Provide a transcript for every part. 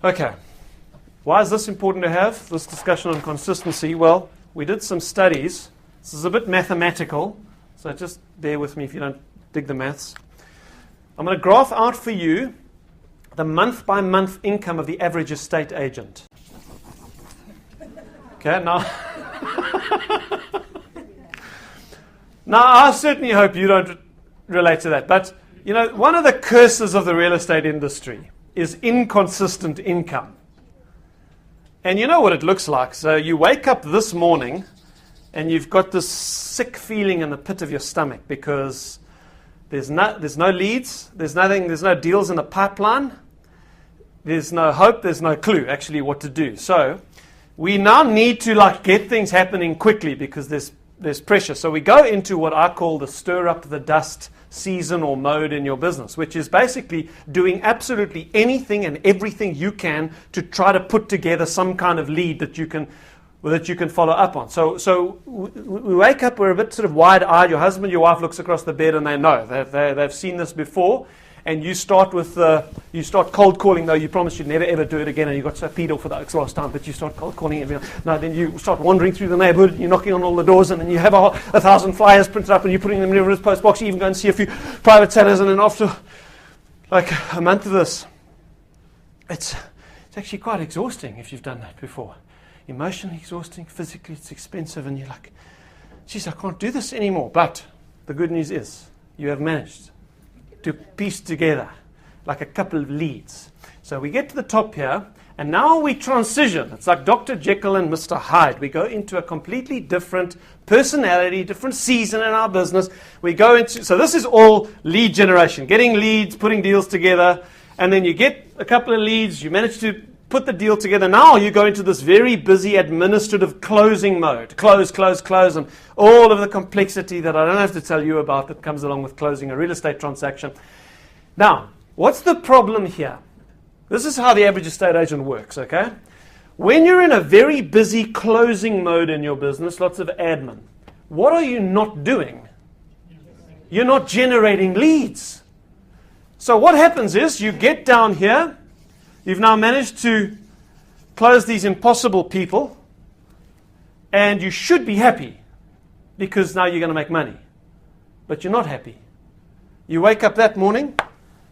Okay. Why is this important to have, this discussion on consistency? Well, we did some studies. This is a bit mathematical, so just bear with me if you don't dig the maths. I'm going to graph out for you the month-by-month income of the average estate agent. Okay, now... now, I certainly hope you don't relate to that. But, you know, one of the curses of the real estate industry is inconsistent income. And you know what it looks like. So you wake up this morning and you've got this sick feeling in the pit of your stomach because there's no leads, there's no deals in the pipeline, there's no hope, there's no clue actually what to do. So we now need to get things happening quickly because there's pressure. So we go into what I call the stir up the dust season or mode in your business, which is basically doing absolutely anything and everything you can to try to put together some kind of lead that you can follow up on. So we wake up, we're a bit sort of wide-eyed. Your husband, your wife looks across the bed and they know. They've seen this before. And you start cold calling, though you promised you'd never ever do it again, and you got so peed off with the oaks last time, but you start cold calling everyone. No, then you start wandering through the neighborhood, and you're knocking on all the doors, and then you have 1,000 flyers printed up, and you're putting them in everyone's post box. You even go and see a few private sellers, and then after a month of this, it's actually quite exhausting if you've done that before. Emotionally exhausting, physically it's expensive, and you're like, geez, I can't do this anymore. But the good news is you have managed to piece together like a couple of leads. So we get to the top here, and now we transition. It's like Dr. Jekyll and Mr. Hyde. We go into a completely different personality, different season in our business. So this is all lead generation, getting leads, putting deals together, and then you get a couple of leads, you manage to put the deal together. Now you go into this very busy administrative closing mode. Close, and all of the complexity that I don't have to tell you about that comes along with closing a real estate transaction. Now, what's the problem here? This is how the average estate agent works, okay? When you're in a very busy closing mode in your business, lots of admin, what are you not doing? You're not generating leads. So what happens is you get down here. You've now managed to close these impossible people, and you should be happy because now you're going to make money. But you're not happy. You wake up that morning,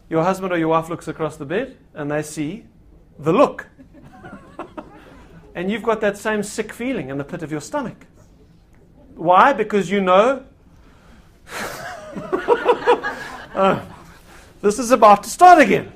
your husband or your wife looks across the bed, and they see the look. And you've got that same sick feeling in the pit of your stomach. Why? Because you know this is about to start again.